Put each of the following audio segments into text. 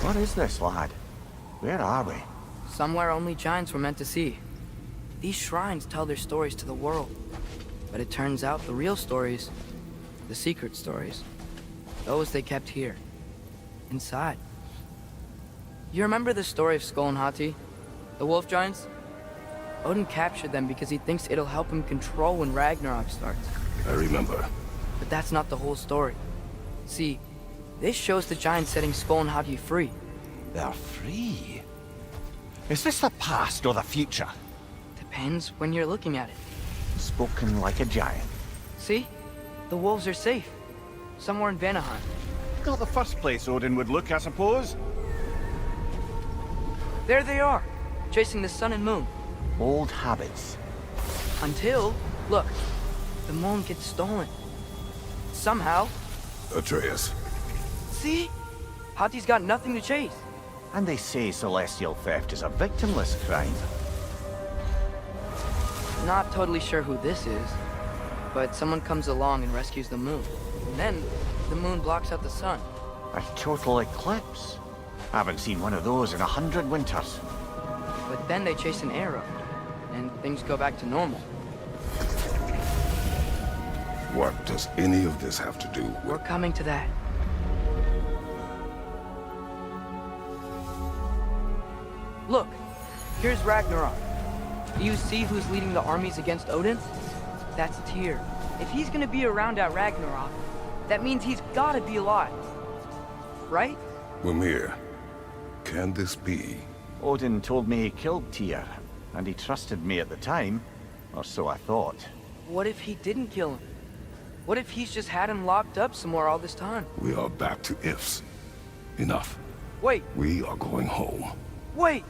What is this, lad? Where are we? Somewhere only giants were meant to see. These shrines tell their stories to the world. But it turns out the real stories, the secret stories, those they kept here, inside. You remember the story of Skull and Hati, the wolf giants? Odin captured them because he thinks it'll help him control when Ragnarok starts. I remember. But that's not the whole story. See, this shows the giants setting Skull and Hati free. They're free? Is this the past or the future? Depends when you're looking at it. Spoken like a giant. See? The wolves are safe. Somewhere in Vanaheim. Not the first place Odin would look, I suppose. There they are, chasing the sun and moon. Old habits. Until, look, the moon gets stolen. Somehow. Atreus. See? Hati's got nothing to chase. And they say celestial theft is a victimless crime. Not totally sure who this is, but someone comes along and rescues the moon. And then, the moon blocks out the sun. A total eclipse. I haven't seen one of those in 100 winters. But then they chase an arrow, and things go back to normal. What does any of this have to do with... We're coming to that. Look, here's Ragnarok. Do you see who's leading the armies against Odin? That's Tyr. If he's gonna be around at Ragnarok, that means he's gotta be alive. Right? Mimir, can this be? Odin told me he killed Tyr, and he trusted me at the time, or so I thought. What if he didn't kill him? What if he's just had him locked up somewhere all this time? We are back to ifs. Enough. Wait, We are going home. wait!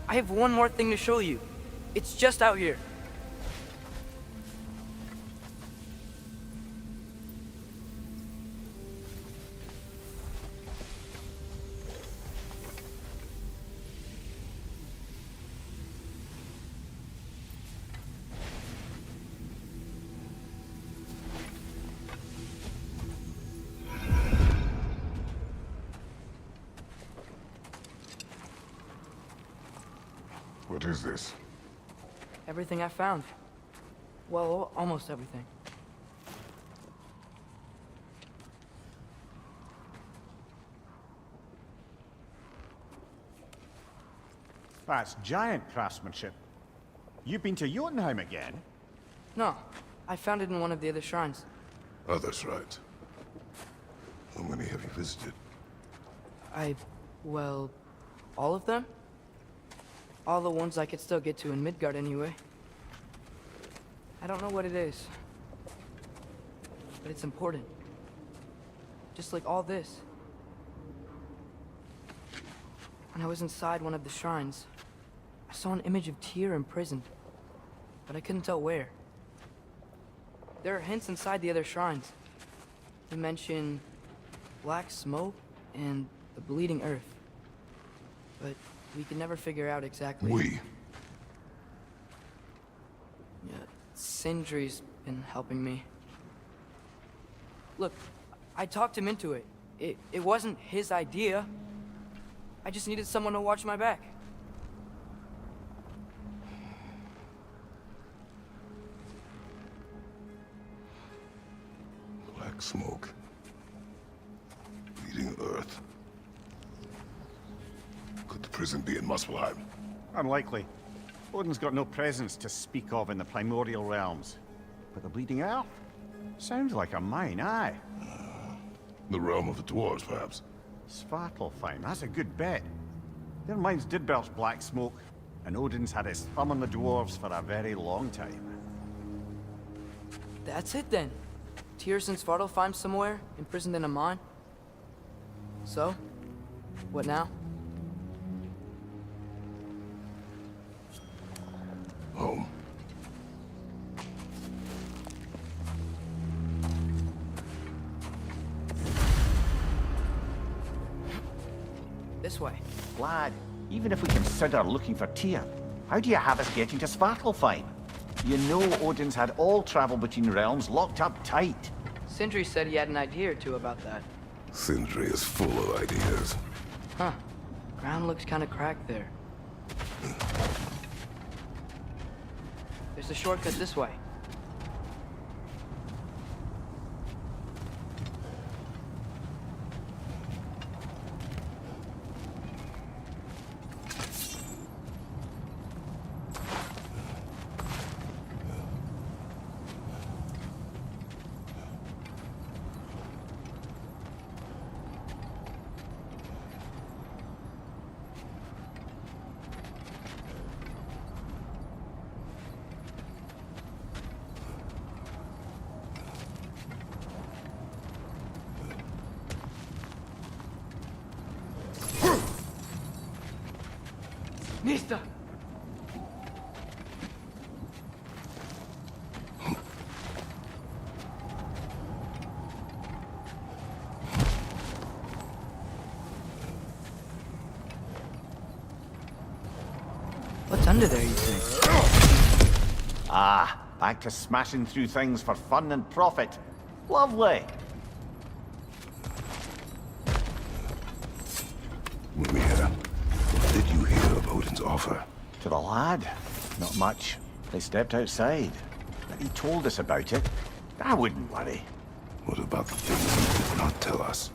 I have one more thing to show you. It's just out here. What is this? Everything I found. Well, almost everything. That's giant craftsmanship. You've been to Jotunheim again? No, I found it in one of the other shrines. Others, right? How many have you visited? Well, all of them? All the ones I could still get to in Midgard anyway. I don't know what it is, but it's important. Just like all this. When I was inside one of the shrines, I saw an image of Tyr imprisoned, but I couldn't tell where. There are hints inside the other shrines. They mention black smoke and the bleeding earth, but we could never figure out exactly. We. Yeah, Sindri's been helping me. Look, I talked him into it. It wasn't his idea. I just needed someone to watch my back. Black smoke. Bleeding earth. Could the prison be in Muspelheim? Unlikely. Odin's got no presence to speak of in the primordial realms. But the Bleeding Earth? Sounds like a mine, aye. The realm of the dwarves, perhaps. Svartalfheim, that's a good bet. Their mines did belch black smoke, and Odin's had his thumb on the dwarves for a very long time. That's it then. Tyr's in Svartalfheim somewhere, imprisoned in a mine. So, what now? Home. This way. Lad, even if we consider looking for Tyr, how do you have us getting to Svartalfheim? You know Odin's had all travel between realms locked up tight. Sindri said he had an idea or two about that. Sindri is full of ideas. Huh. Ground looks kind of cracked there. There's a shortcut this way. Nista! What's under there, you think? Ah, back to smashing through things for fun and profit. Lovely. Mimir, what did you hear of Odin's offer? To the lad? Not much. They stepped outside. But he told us about it. I wouldn't worry. What about the things he did not tell us?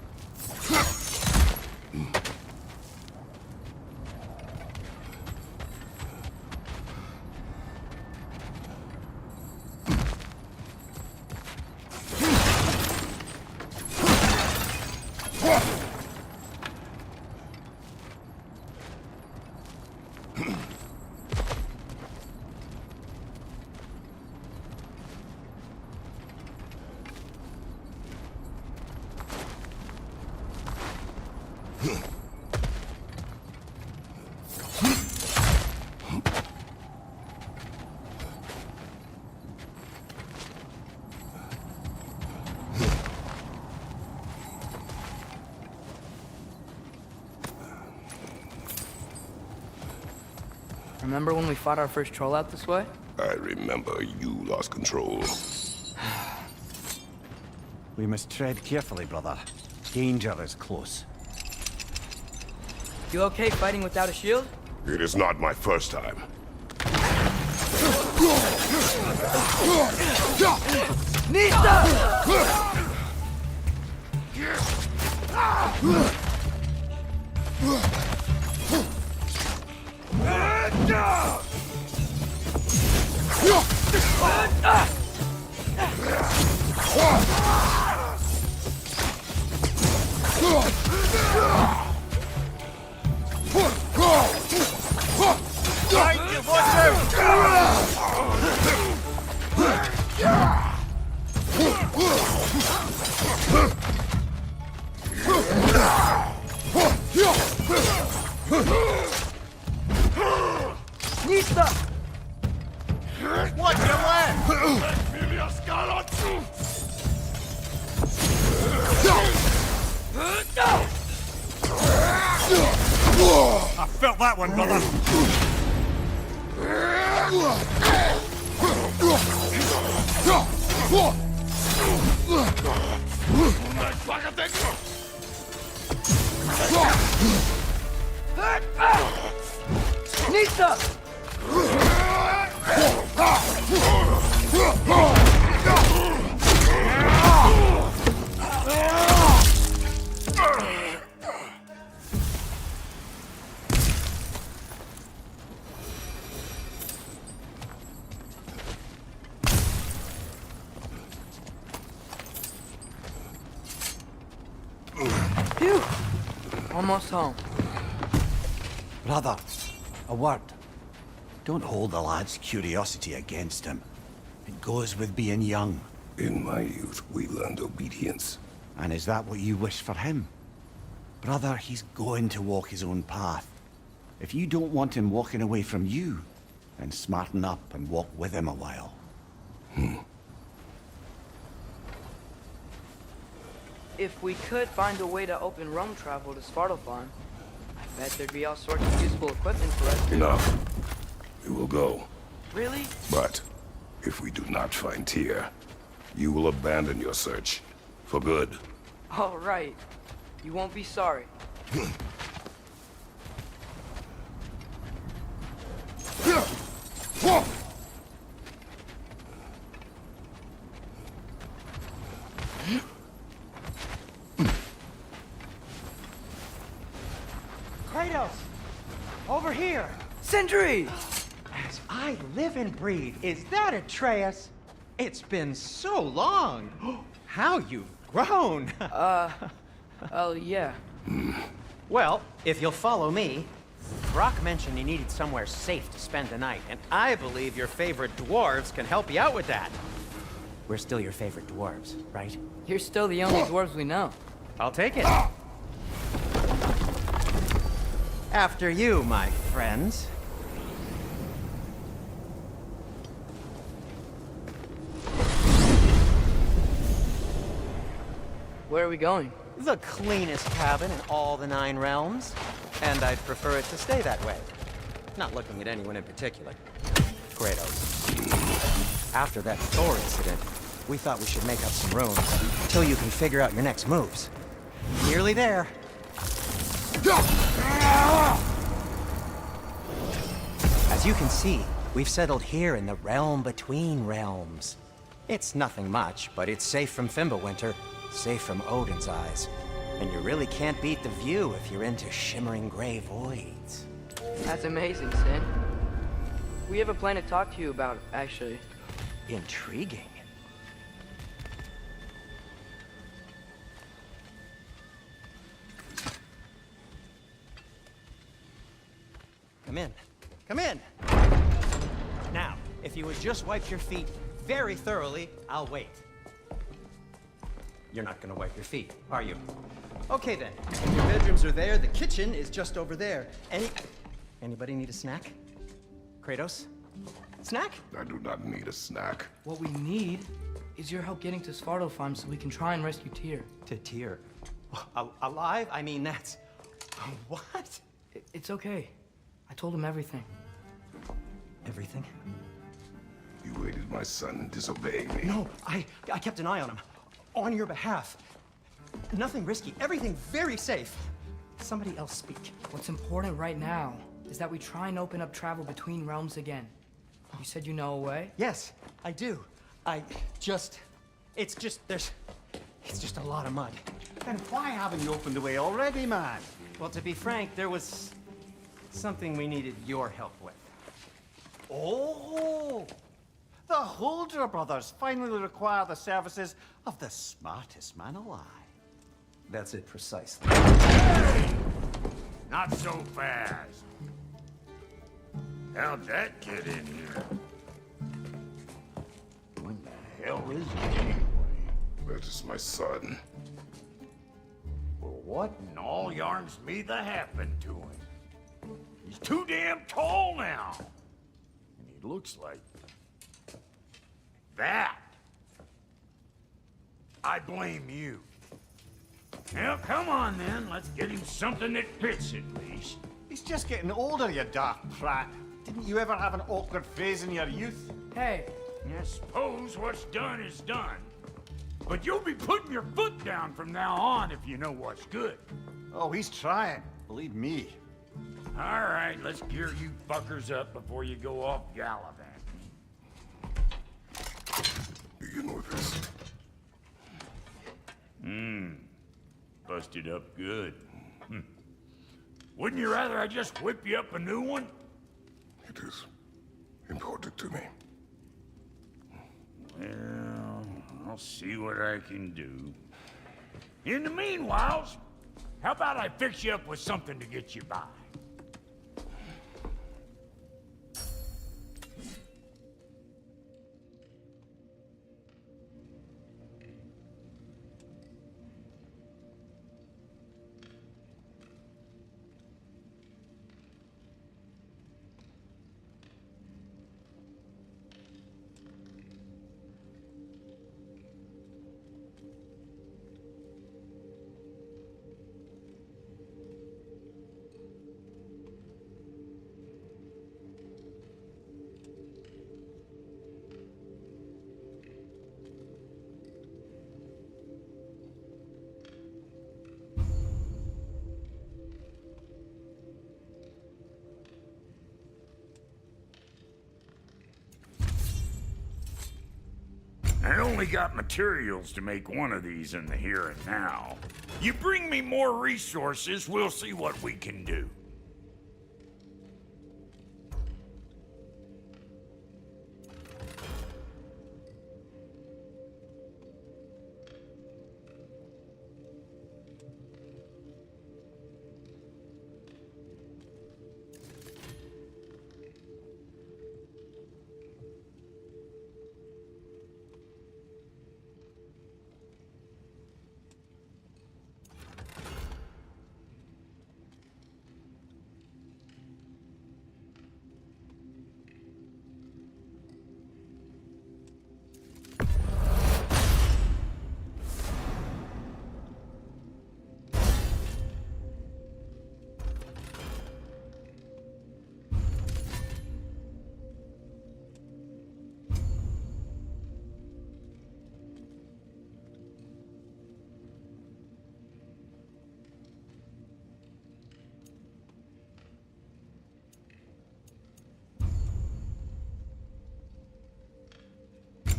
Remember when we fought our first troll out this way? I remember you lost control. We must tread carefully, brother. Danger is close. You okay fighting without a shield? It is not my first time. Watch your left! I felt that one, brother. Nista! Phew! Almost home. Brother, a word. Don't hold the lad's curiosity against him. It goes with being young. In my youth, we learned obedience. And is that what you wish for him? Brother, he's going to walk his own path. If you don't want him walking away from you, then smarten up and walk with him a while. If we could find a way to open roam travel to Svartalfheim, I bet there'd be all sorts of useful equipment for us to... Enough. We will go. Really? But if we do not find Tyr, you will abandon your search. For good. All right. You won't be sorry. Kratos! Over here! Sentry! As I live and breathe, is that Atreus? It's been so long! How you've grown! Oh, yeah. Well, if you'll follow me, Brock mentioned he needed somewhere safe to spend the night, and I believe your favorite dwarves can help you out with that. We're still your favorite dwarves, right? You're still the only dwarves we know. I'll take it. After you, my friends. Where are we going? The cleanest cabin in all the 9 realms. And I'd prefer it to stay that way. Not looking at anyone in particular. Kratos. After that Thor incident, we thought we should make up some room until you can figure out your next moves. Nearly there. As you can see, we've settled here in the realm between realms. It's nothing much, but it's safe from Fimbulwinter, safe from Odin's eyes. And you really can't beat the view if you're into shimmering gray voids. That's amazing, Sin. We have a plan to talk to you about, actually. Intriguing. Come in. Come in! Now, if you would just wipe your feet very thoroughly, I'll wait. You're not gonna wipe your feet, are you? Okay then. Your bedrooms are there, the kitchen is just over there. Anybody need a snack? Kratos? Snack? I do not need a snack. What we need is your help getting to Svartalfheim so we can try and rescue Tyr. To Tyr. Alive? I mean, that's... What? It's okay. I told him everything. Everything? You aided my son in disobeying me. No, I kept an eye on him. On your behalf. Nothing risky. Everything very safe. Somebody else speak. What's important right now is that we try and open up travel between realms again. You said you know a way? Yes, I do. It's just a lot of mud. Then why haven't you opened the way already, man? Well, to be frank, there was something we needed your help with. Oh! The Holder brothers finally require the services of the smartest man alive. That's it precisely. Not so fast. How'd that get in here? What the hell is it anyway? That is my son. Well, what in all yarns me that happened to him? He's too damn tall now. And he looks like... that. I blame you. Well, come on then. Let's get him something that fits at least. He's just getting older, you dark prat. Didn't you ever have an awkward phase in your youth? Hey, I suppose what's done is done. But you'll be putting your foot down from now on if you know what's good. Oh, he's trying. Believe me. All right, let's gear you fuckers up before you go off gallivanting. Do you know this? Busted up good. Wouldn't you rather I just whip you up a new one? It is important to me. Well, I'll see what I can do. In the meanwhile, how about I fix you up with something to get you by? only got materials to make one of these in the here and now. You bring me more resources, we'll see what we can do.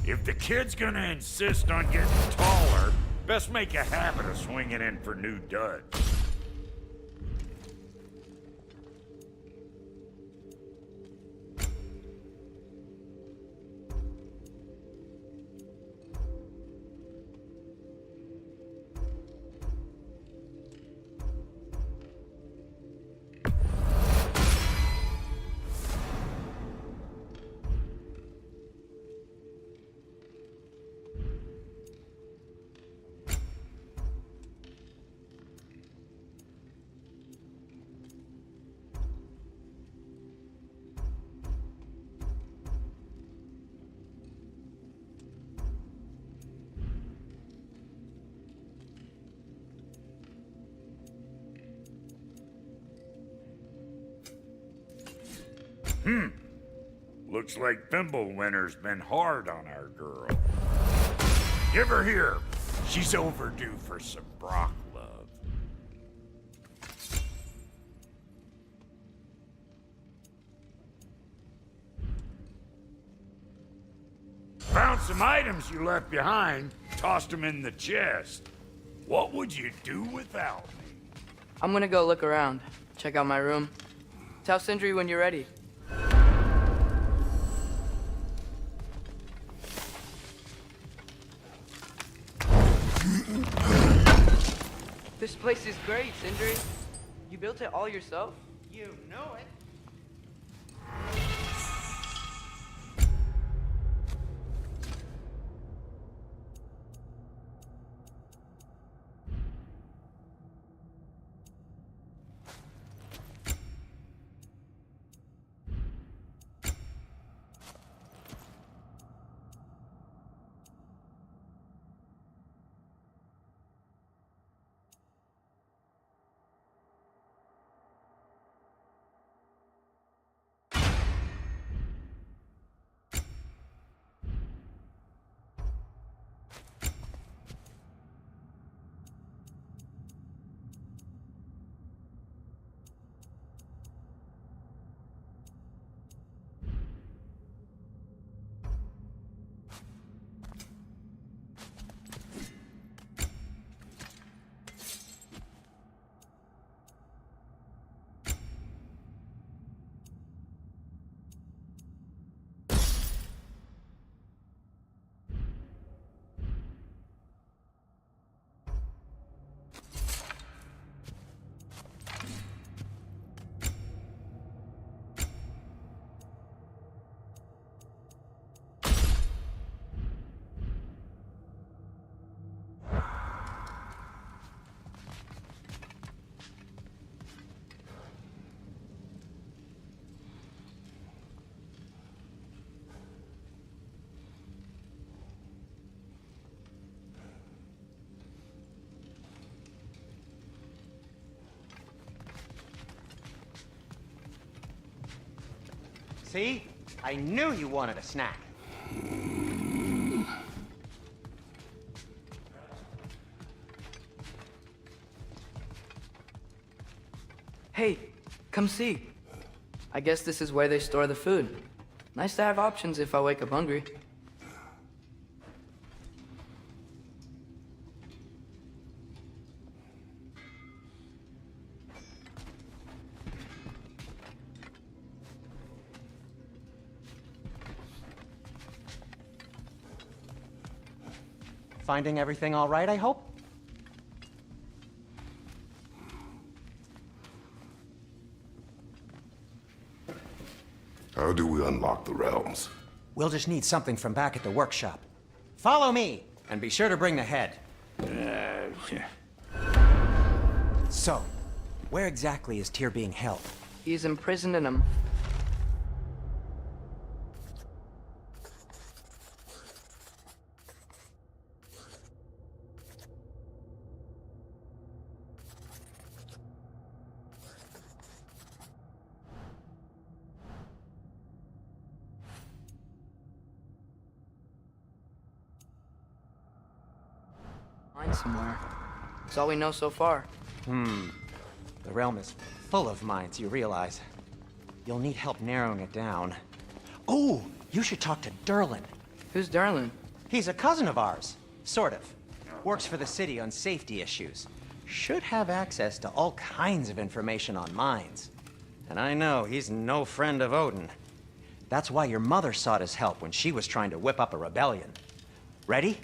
If the kid's gonna insist on getting taller, best make a habit of swinging in for new duds. Looks like Thimblewinter's been hard on our girl. Give her here. She's overdue for some Brock love. Found some items you left behind, tossed them in the chest. What would you do without me? I'm gonna go look around, check out my room. Tell Sindri when you're ready. This place is great, Sindri. You built it all yourself? You know it. See? I knew you wanted a snack. Hey, come see. I guess this is where they store the food. Nice to have options if I wake up hungry. Finding everything all right, I hope? How do we unlock the realms? We'll just need something from back at the workshop. Follow me, and be sure to bring the head. So, where exactly is Tyr being held? He's imprisoned in him. Mine somewhere. That's all we know so far. The realm is full of mines, you realize. You'll need help narrowing it down. Oh, you should talk to Derlin. Who's Darlin? He's a cousin of ours. Sort of. Works for the city on safety issues. Should have access to all kinds of information on mines. And I know he's no friend of Odin. That's why your mother sought his help when she was trying to whip up a rebellion. Ready?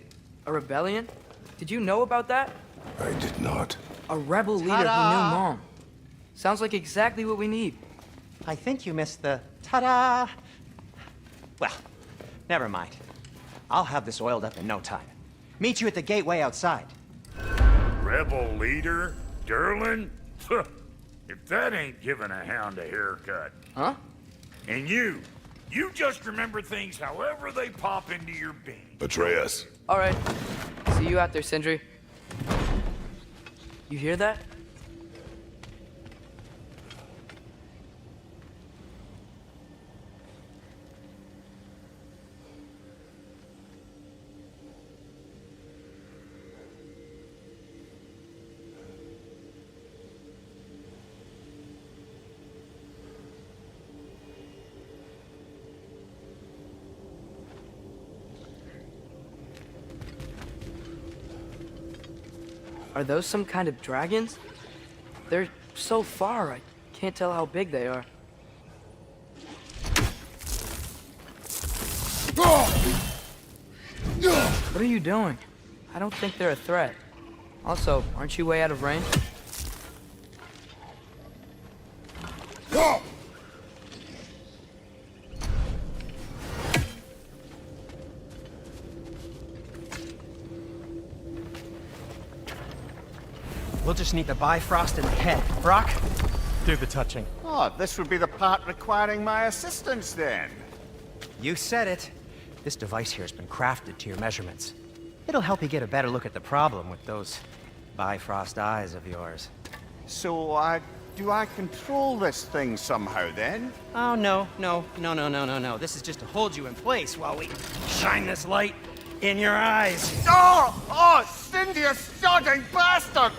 A rebellion? Did you know about that? I did not. A rebel leader who knew Mom. Sounds like exactly what we need. I think you missed the ta-da! Well, never mind. I'll have this oiled up in no time. Meet you at the gateway outside. Rebel leader? Derlin? If that ain't giving a hound a haircut. Huh? And you just remember things however they pop into your bean. Atreus. All right. See you out there, Sindri. You hear that? Are those some kind of dragons? They're so far, I can't tell how big they are. What are you doing? I don't think they're a threat. Also, aren't you way out of range? We'll just need the Bifrost in the head. Brock, do the touching. Oh, this would be the part requiring my assistance then. You said it. This device here has been crafted to your measurements. It'll help you get a better look at the problem with those Bifrost eyes of yours. So, do I control this thing somehow then? Oh, no. This is just to hold you in place while we shine this light in your eyes. Oh, Cindy, you sodding bastard!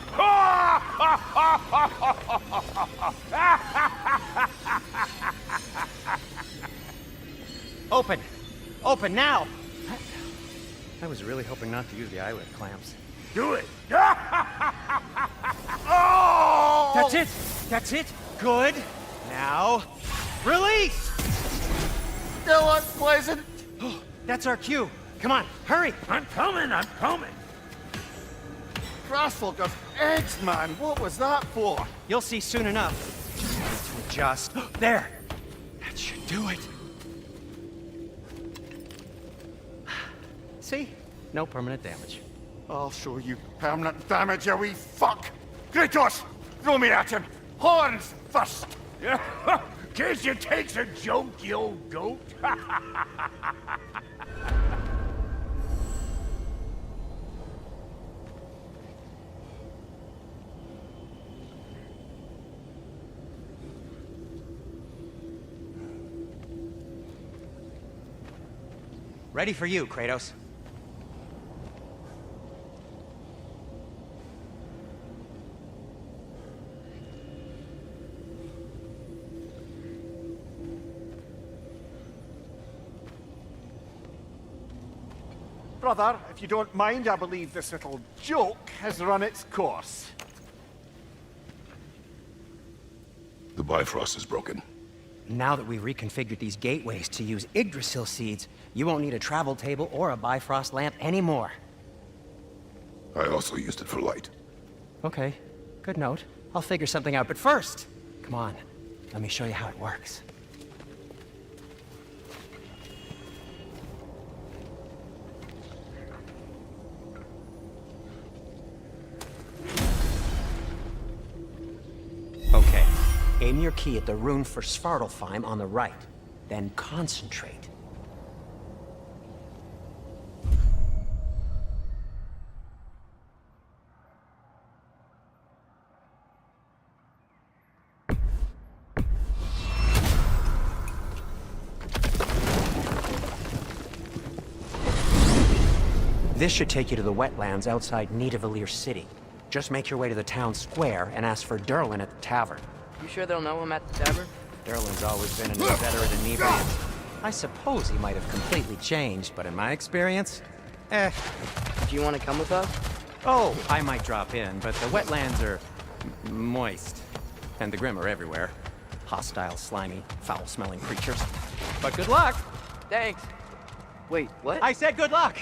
Open! Open now! I was really hoping not to use the eyelid clamps. Do it! Oh! That's it! That's it! Good! Now, release! Still unpleasant. That's our cue. Come on, hurry! I'm coming! Grassfolk of eggs, man. What was that for? You'll see soon enough. To adjust. There! That should do it. See? No permanent damage. I'll show you permanent damage, you wee fuck! Kratos! Throw me at him! Horns first! Case you takes a joke, you old goat. Ready for you, Kratos. Brother, if you don't mind, I believe this little joke has run its course. The Bifrost is broken. Now that we've reconfigured these gateways to use Yggdrasil seeds, you won't need a travel table or a Bifrost lamp anymore. I also used it for light. Okay, good note. I'll figure something out, but first, come on, let me show you how it works. Okay, aim your key at the rune for Svartalfheim on the right, then concentrate. This should take you to the wetlands outside Nidavellir City. Just make your way to the town square and ask for Durlin at the tavern. You sure they'll know him at the tavern? Durlin's always been an inveterate inebriant. I suppose he might have completely changed, but in my experience, Do you want to come with us? Oh, I might drop in, but the wetlands are moist. And the Grim are everywhere. Hostile, slimy, foul-smelling creatures. But good luck! Thanks. Wait, what? I said good luck!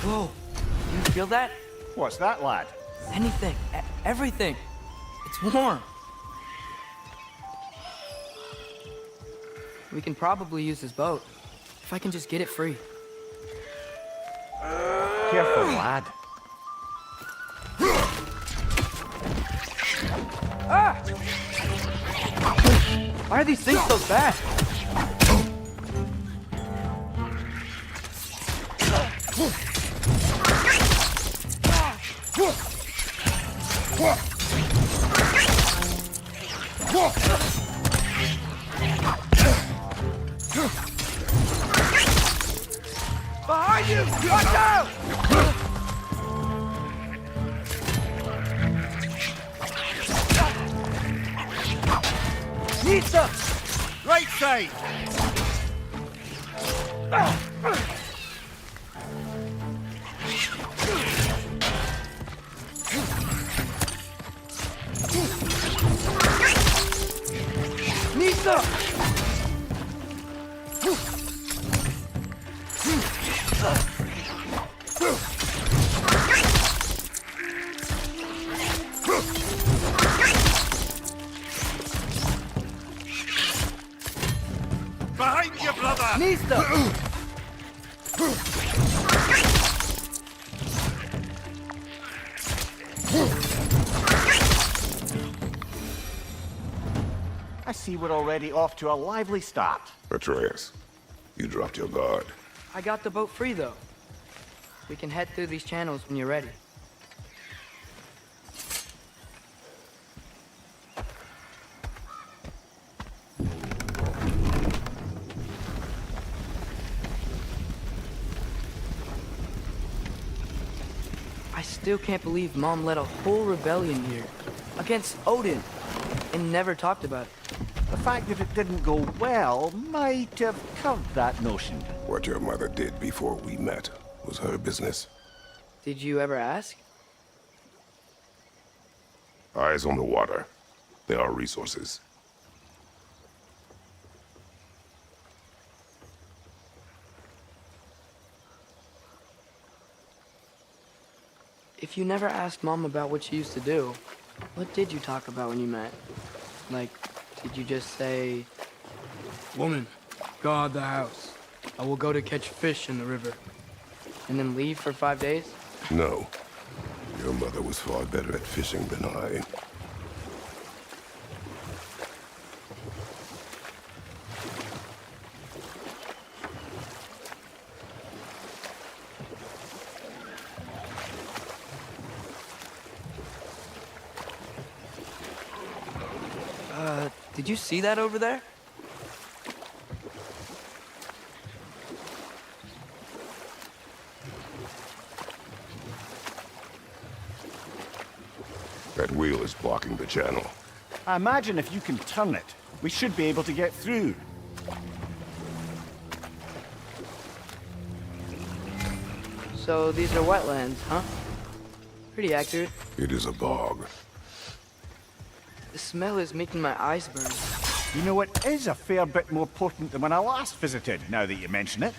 Whoa! You feel that? What's that, lad? Anything. Everything. It's warm. We can probably use this boat. If I can just get it free. Careful, lad. Ah! Why are these things so bad? Behind you! Watch out! Nita! Right side! Nita! Behind you, brother! Nista! I see we're already off to a lively start. Atreus, you dropped your guard. I got the boat free, though. We can head through these channels when you're ready. I still can't believe Mom led a whole rebellion here. Against Odin. And never talked about it. The fact that it didn't go well might have curved that notion. What your mother did before we met was her business. Did you ever ask? Eyes on the water. There are resources. If you never asked Mom about what she used to do, what did you talk about when you met? Like, did you just say, "Woman, guard the house. I will go to catch fish in the river," and then leave for 5 days? No. Your mother was far better at fishing than I. Did you see that over there? That wheel is blocking the channel. I imagine if you can turn it, we should be able to get through. So these are wetlands, huh? Pretty accurate. It is a bog. The smell is making my eyes burn. You know, it is a fair bit more potent than when I last visited, now that you mention it.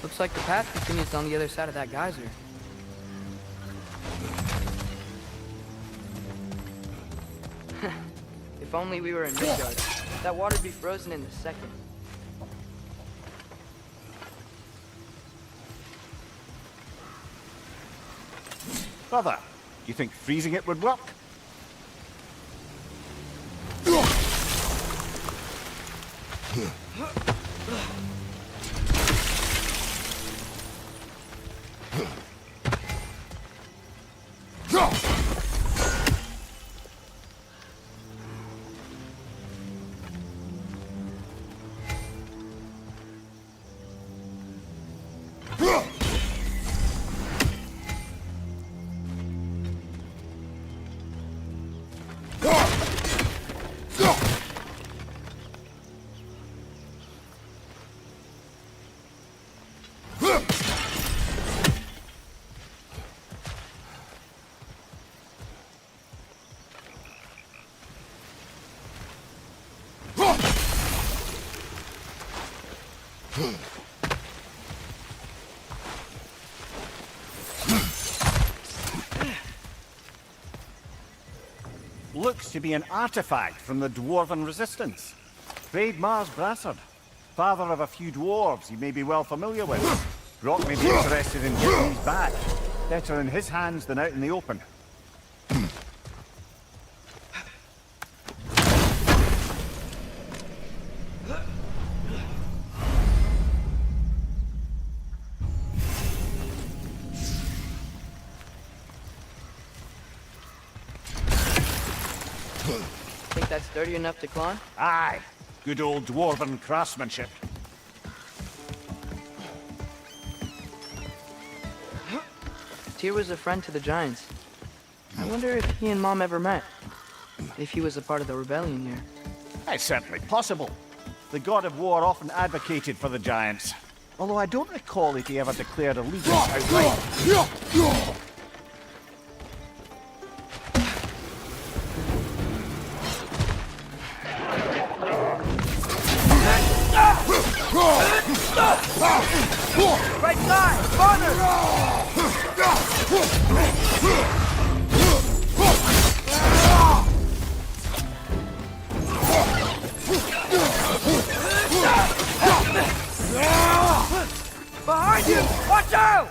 Looks like the path continues on the other side of that geyser. If only we were in Midgard, that water'd be frozen in a second. Brother, do you think freezing it would work? Looks to be an artifact from the Dwarven Resistance. Raid Mars Brassard, father of a few dwarves you may be well familiar with. Brock may be interested in getting these back. Better in his hands than out in the open. Think that's sturdy enough to climb? Aye, good old Dwarven craftsmanship. Tyr was a friend to the Giants. I wonder if he and Mom ever met. If he was a part of the rebellion here. It's certainly possible. The God of War often advocated for the Giants. Although I don't recall if he ever declared allegiance outright. Right side! Corner! Behind you! Watch out!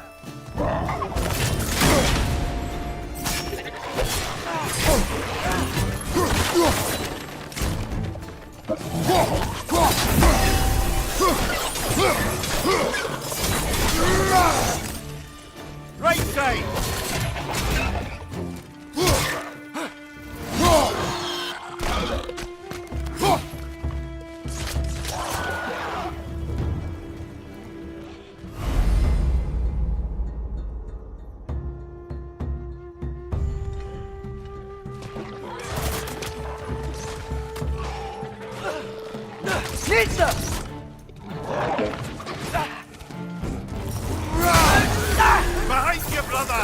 Right side! Pizza! Behind you, brother!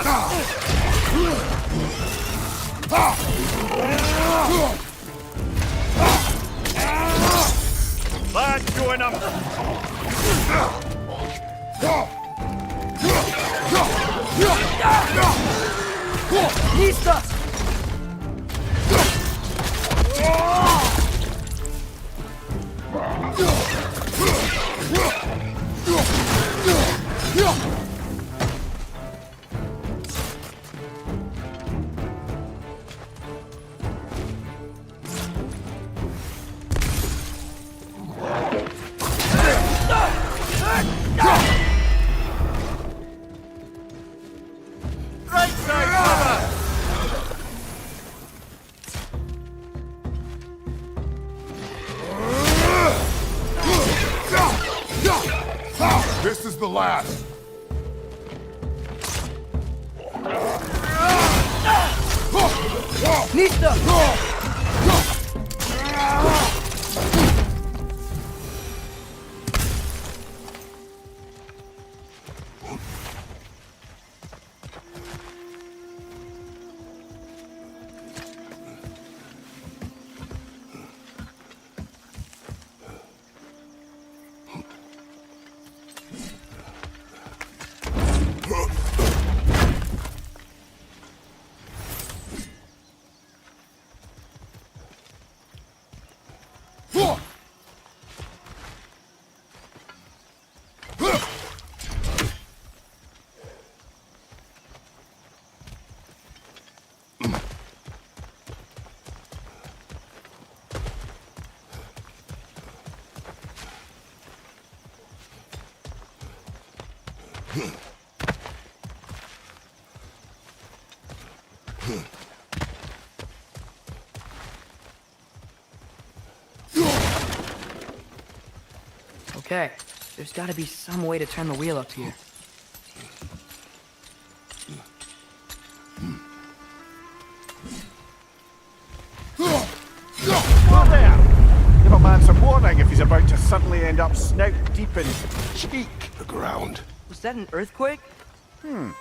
Lad, join him! Pizza! Right side, brother! This is the last. Nista! Okay, there's gotta be some way to turn the wheel up here. Whoa there! Give a man some warning if he's about to suddenly end up snout deep in cheek. The ground. Was that an earthquake? An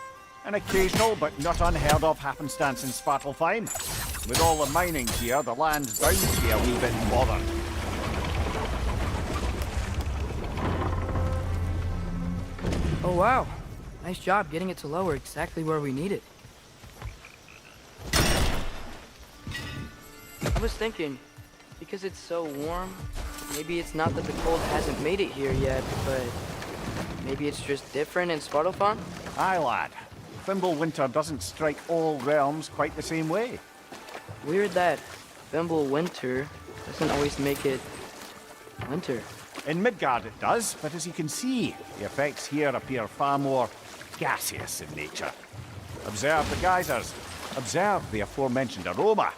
occasional but not unheard of happenstance in Svartalfheim. With all the mining here, the land's bound to be a wee bit bothered. Oh wow, nice job getting it to lower exactly where we need it. I was thinking, because it's so warm, maybe it's not that the cold hasn't made it here yet, but maybe it's just different in Svartalfheim? Aye, lad. Fimbulwinter doesn't strike all realms quite the same way. Weird that Fimbulwinter doesn't always make it winter. In Midgard it does, but as you can see, the effects here appear far more gaseous in nature. Observe the geysers. Observe the aforementioned aroma.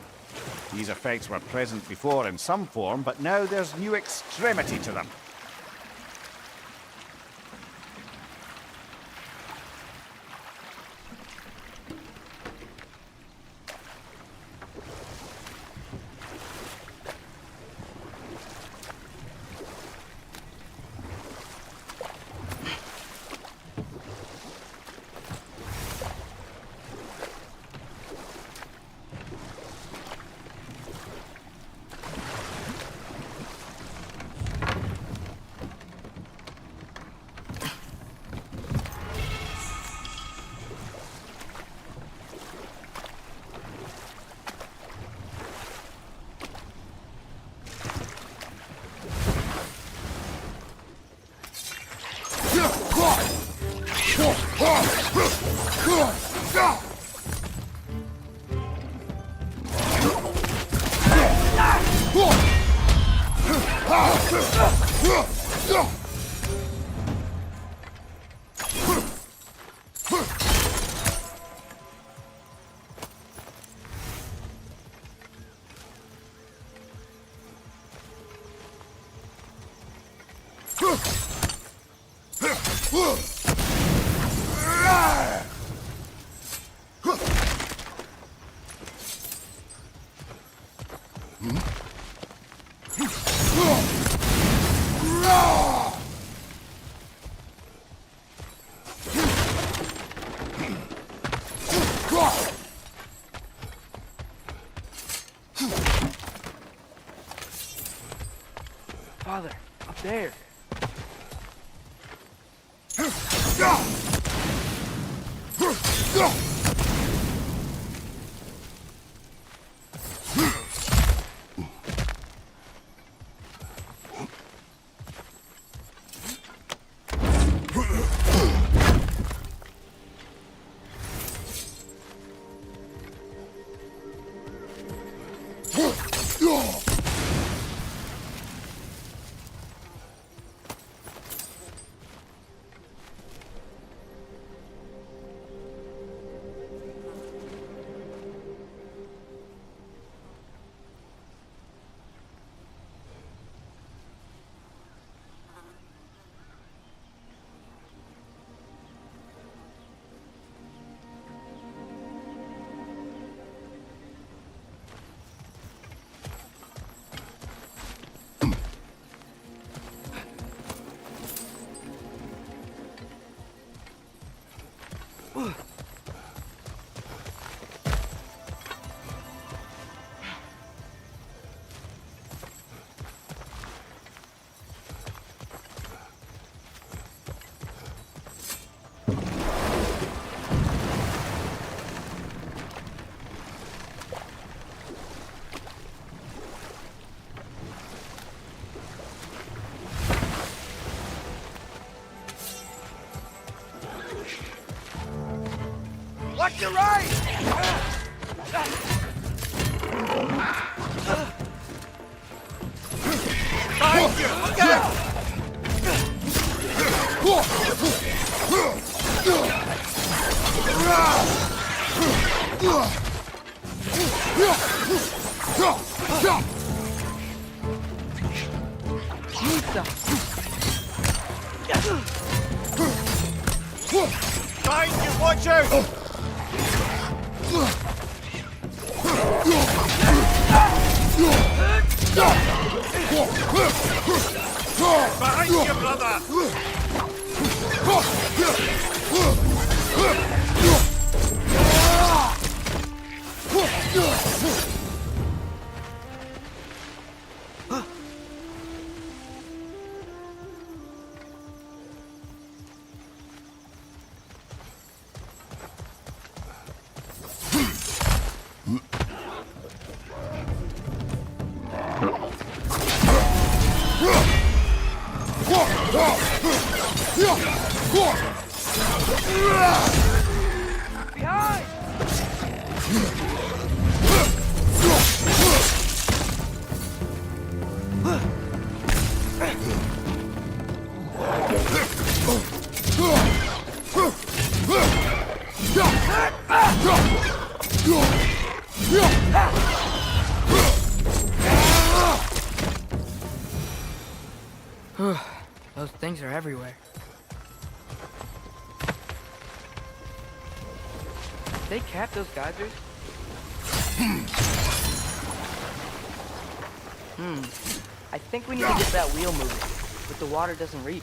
These effects were present before in some form, but now there's new extremity to them. Father, up there. Watch your right! Behind you! Look out! Pizza! Behind you, watch out! Behind you, brother! Those things are everywhere. Did they cap those geysers? I think we need to get that wheel moving, but the water doesn't reach.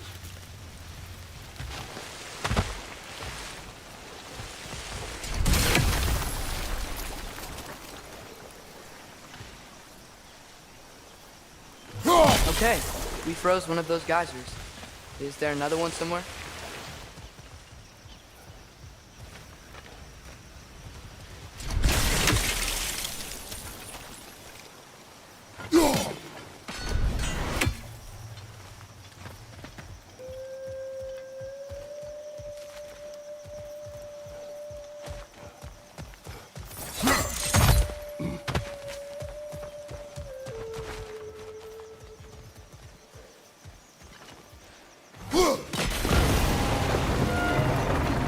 Okay, we froze one of those geysers. Is there another one somewhere?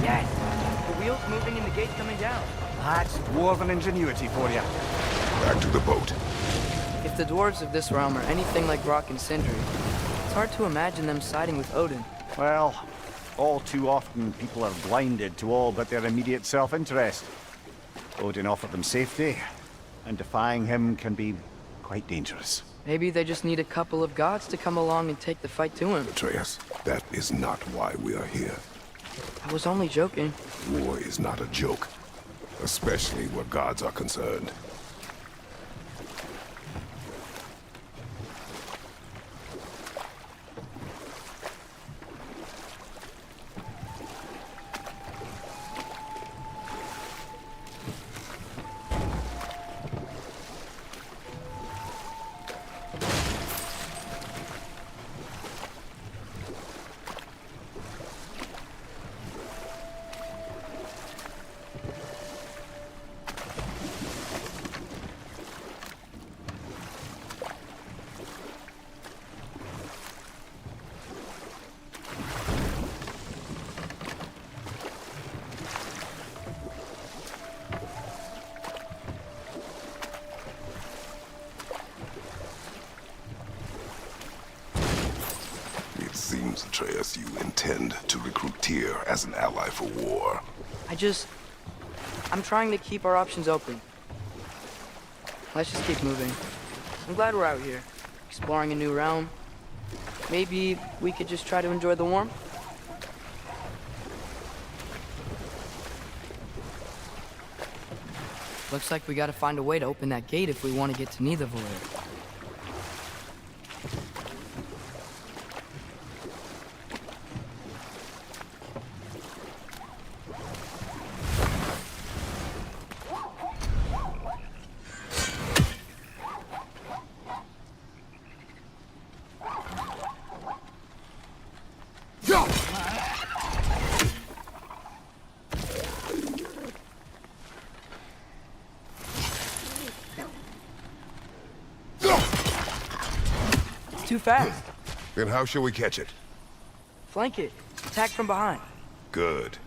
Yes! The wheel's moving and the gate's coming down. That's dwarven ingenuity for you. Back to the boat. If the dwarves of this realm are anything like Rock and Sindri, it's hard to imagine them siding with Odin. Well, all too often people are blinded to all but their immediate self-interest. Odin offered them safety, and defying him can be quite dangerous. Maybe they just need a couple of gods to come along and take the fight to him. Atreus, that is not why we are here. I was only joking. War is not a joke, especially where gods are concerned. It seems, Atreus, you intend to recruit Tyr as an ally for war. I'm trying to keep our options open. Let's just keep moving. I'm glad we're out here, exploring a new realm. Maybe we could just try to enjoy the warmth? Looks like we gotta find a way to open that gate if we want to get to Nidavellir. Too fast. Then how shall we catch it? Flank it. Attack from behind. Good.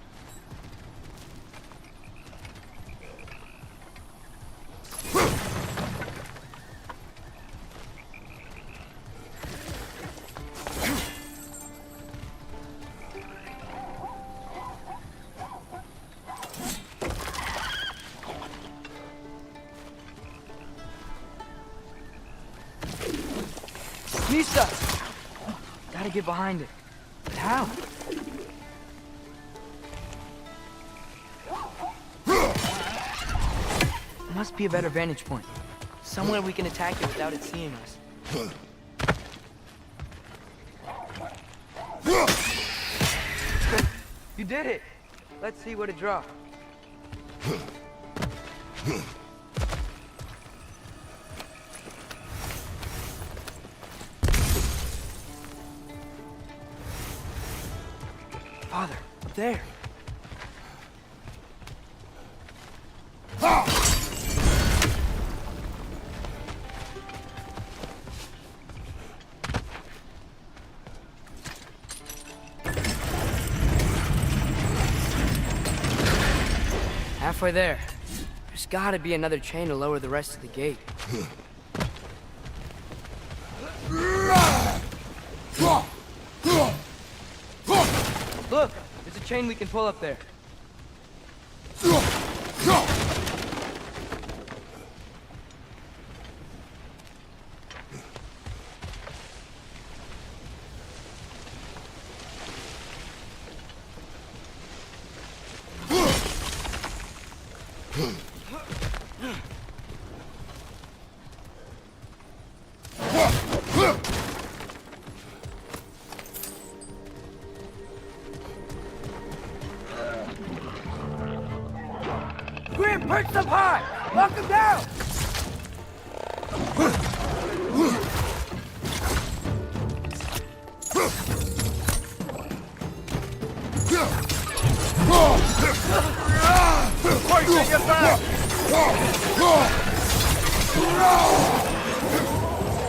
Misa! Gotta get behind it. But how? Must be a better vantage point. Somewhere we can attack it without it seeing us. You did it! Let's see what it draws. Father, up there. Halfway there. There's gotta be another chain to lower the rest of the gate. Look! There's a chain we can pull up there. Grim, perch up high! Lock him down!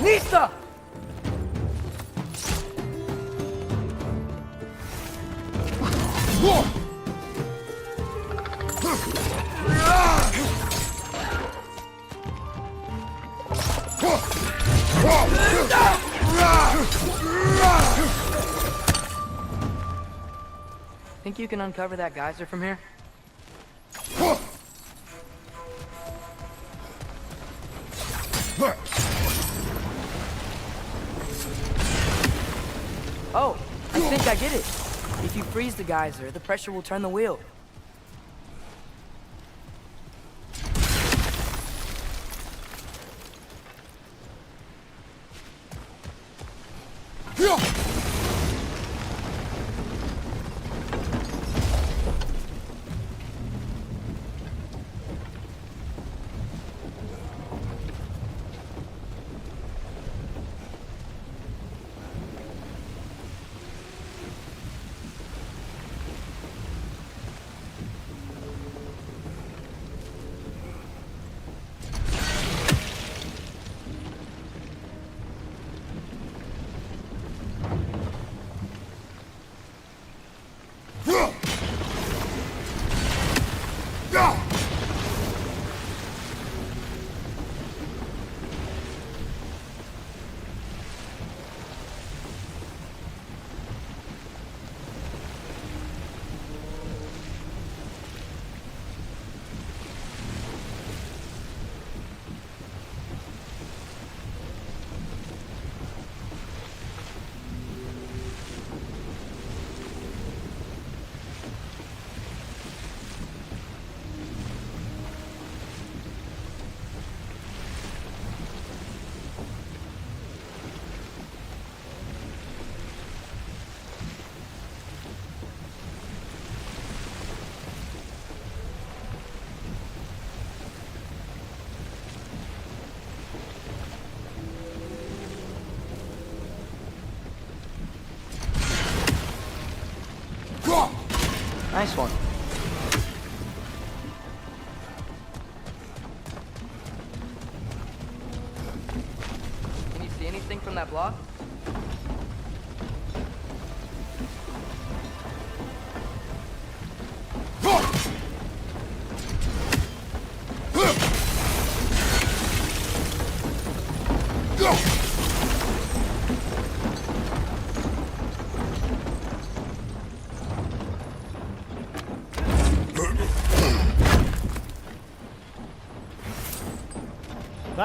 Nista! Think you can uncover that geyser from here? Oh, I think I get it. If you freeze the geyser, the pressure will turn the wheel. Nice one. Can you see anything from that block?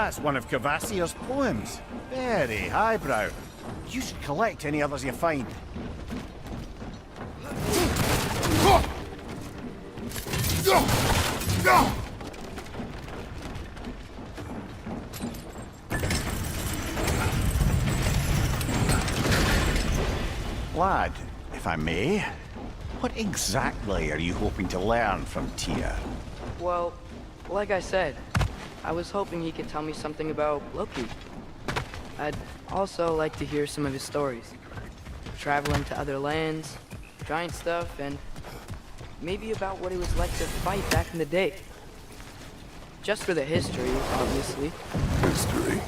That's one of Cavassier's poems. Very highbrow. You should collect any others you find. Lad, if I may, what exactly are you hoping to learn from Tyr? Well, like I said, I was hoping he could tell me something about Loki. I'd also like to hear some of his stories. Traveling to other lands, giant stuff, and maybe about what it was like to fight back in the day. Just for the history, obviously. History?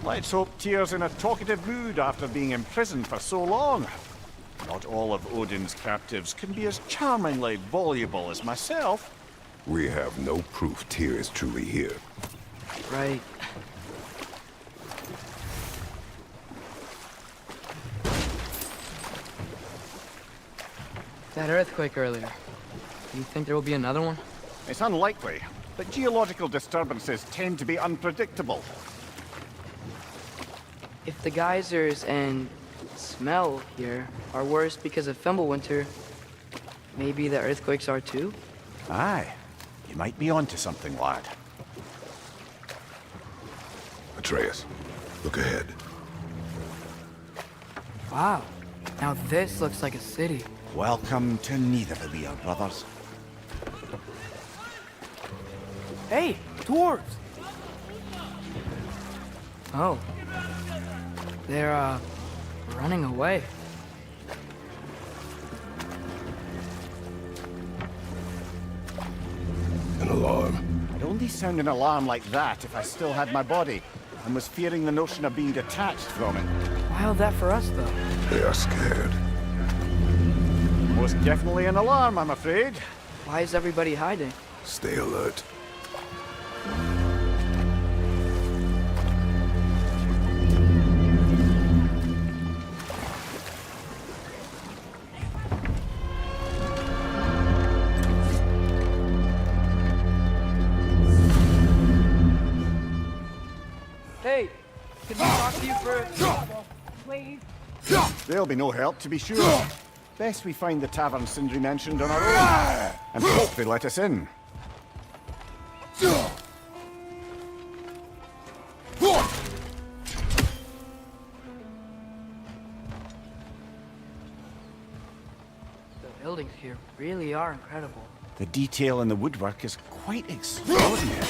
Let's hope Tyr's in a talkative mood after being imprisoned for so long. Not all of Odin's captives can be as charmingly voluble as myself. We have no proof Tyr is truly here. Right. That earthquake earlier. Do you think there will be another one? It's unlikely, but geological disturbances tend to be unpredictable. If the geysers and smell here are worse because of Fimbulwinter, maybe the earthquakes are too? Aye. You might be onto something, lad. Atreus, look ahead. Wow. Now this looks like a city. Welcome to Nidavellir, brothers. Hey, dwarves! Oh. They're, running away. An alarm. I'd only sound an alarm like that if I still had my body, and was fearing the notion of being detached from it. Why that for us, though? They are scared. Most definitely an alarm, I'm afraid. Why is everybody hiding? Stay alert. Hey, can we talk to you for... There'll be no help, to be sure. Best we find the tavern Sindri mentioned on our own, and hope they let us in. The buildings here really are incredible. The detail in the woodwork is quite extraordinary.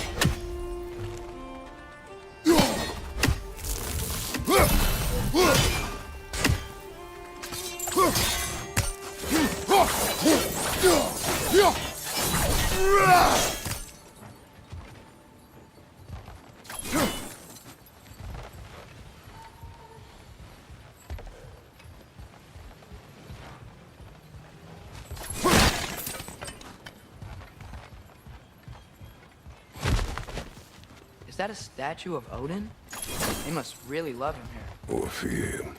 Is that a statue of Odin? They must really love him here. Or fear him.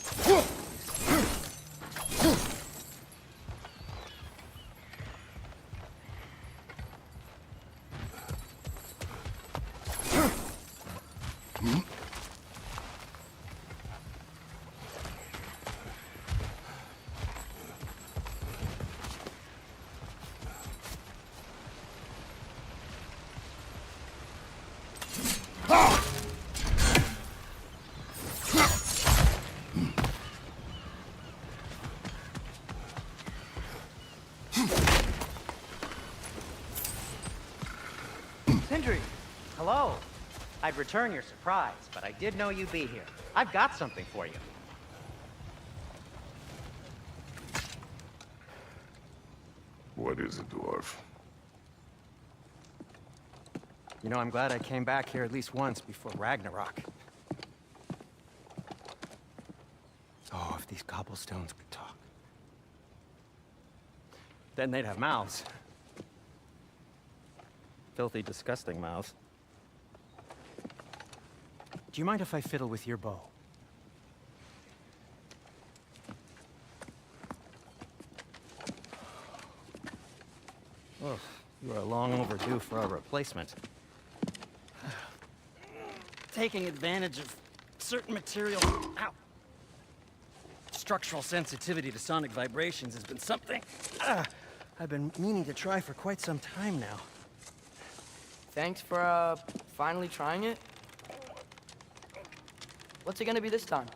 Sindri! Hello. I'd return your surprise, but I did know you'd be here. I've got something for you. What is it, dwarf? You know, I'm glad I came back here at least once before Ragnarok. Oh, if these cobblestones could talk. Then they'd have mouths. Filthy, disgusting mouths. Do you mind if I fiddle with your bow? Oh, you are long overdue for a replacement. taking advantage of certain material. Ow. Structural sensitivity to sonic vibrations has been something I've been meaning to try for quite some time now. Thanks for, finally trying it. What's it gonna be this time?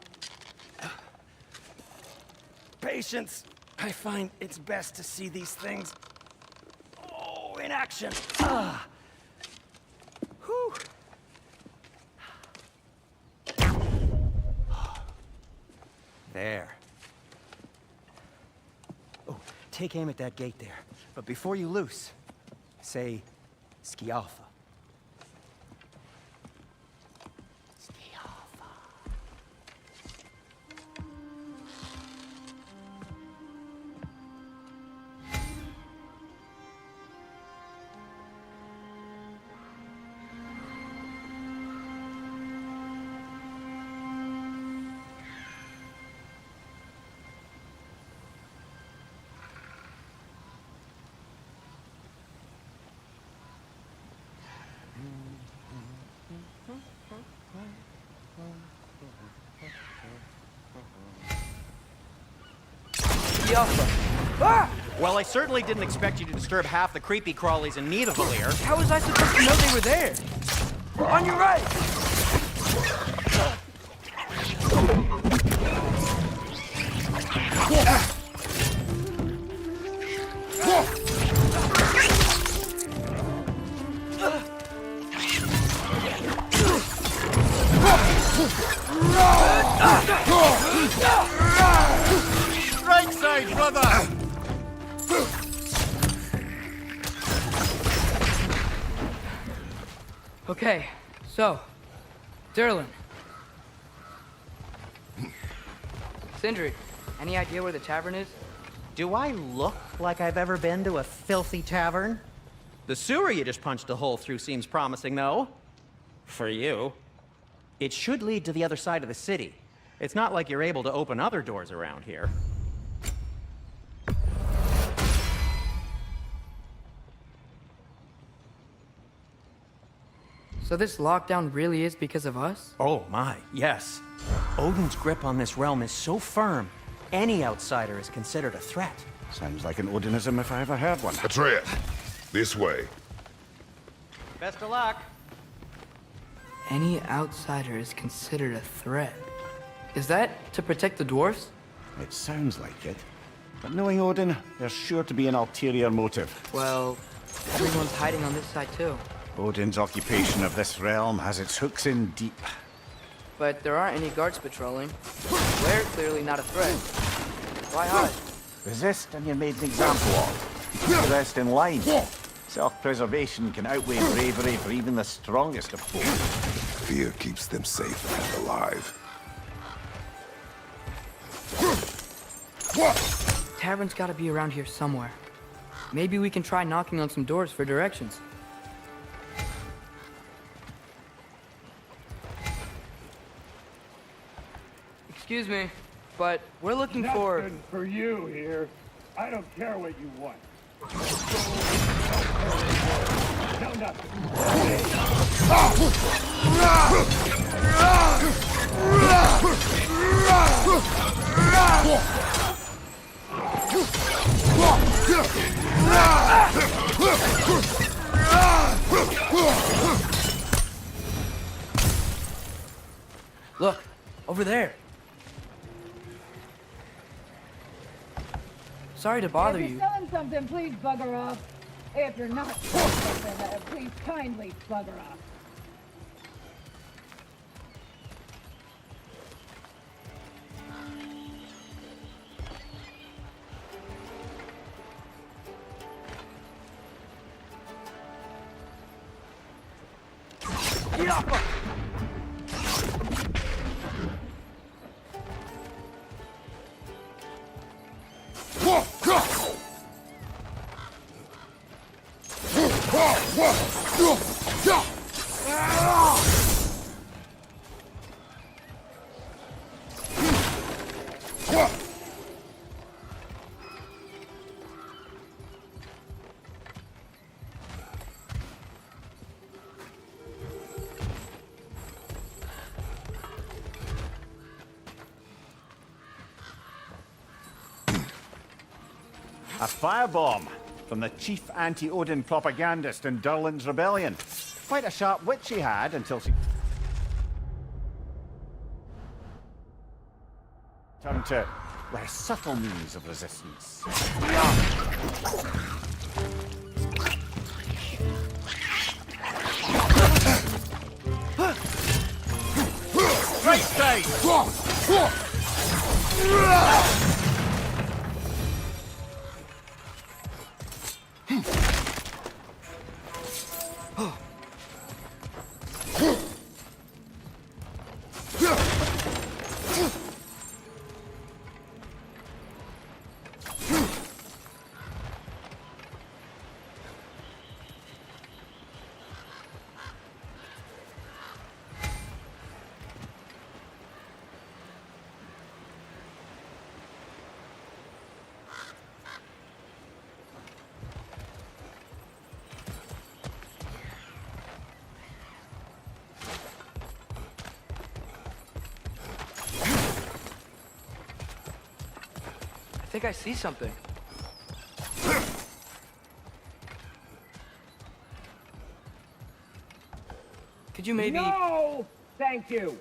Patience. I find it's best to see these things, in action. Whew. There. Oh, take aim at that gate there. But before you loose, say, Skialfa. Well, I certainly didn't expect you to disturb half the creepy crawlies in need of a lair. How was I supposed to know they were there? On your right! Right side, brother! Okay, so, Durlin. Sindri, any idea where the tavern is? Do I look like I've ever been to a filthy tavern? The sewer you just punched a hole through seems promising, though. For you. It should lead to the other side of the city. It's not like you're able to open other doors around here. So this lockdown really is because of us? Oh my, yes. Odin's grip on this realm is so firm, any outsider is considered a threat. Sounds like an Odinism if I ever heard one. Atreus, this way. Best of luck. Any outsider is considered a threat. Is that to protect the dwarfs? It sounds like it. But knowing Odin, there's sure to be an ulterior motive. Well, everyone's hiding on this side too. Odin's occupation of this realm has its hooks in deep. But there aren't any guards patrolling. We're clearly not a threat. Why hide? Resist and you're made an example of. Keep the rest in line. Self-preservation can outweigh bravery for even the strongest of foes. Fear keeps them safe and alive. Tavern's gotta be around here somewhere. Maybe we can try knocking on some doors for directions. Excuse me, but we're looking for... Nothing for you here. I don't care what you want. No, nothing. Look, over there. Sorry to bother If you. you're selling something, please bugger off. If you're not selling something, please kindly bugger off. A firebomb from the chief anti-Odin propagandist in Durlin's rebellion. Quite a sharp wit she had until she turned to less subtle means of resistance. Right side! I think I see something. Could you maybe... No! Thank you!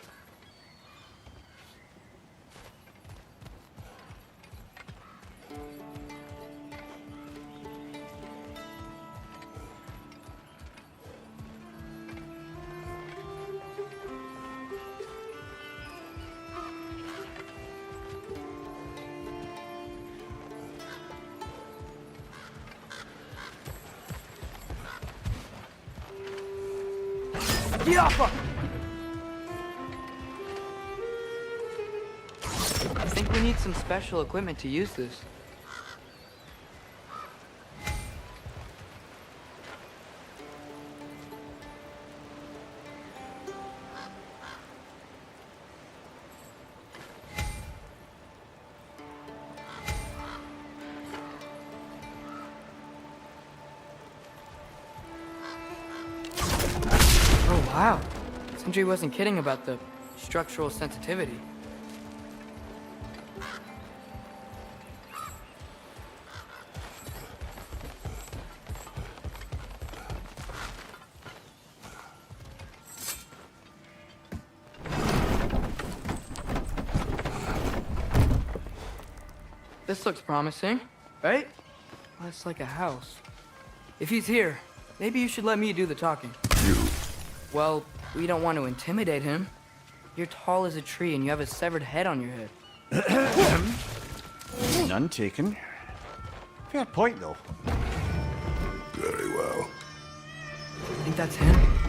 I think we need some special equipment to use this. Oh, wow. TÄNTRԻK wasn't kidding about the structural sensitivity. This looks promising, right? Well, it's like a house. If he's here, maybe you should let me do the talking. You. Well, we don't want to intimidate him. You're tall as a tree and you have a severed head on your head. None taken. Fair point, though. Very well. Think that's him?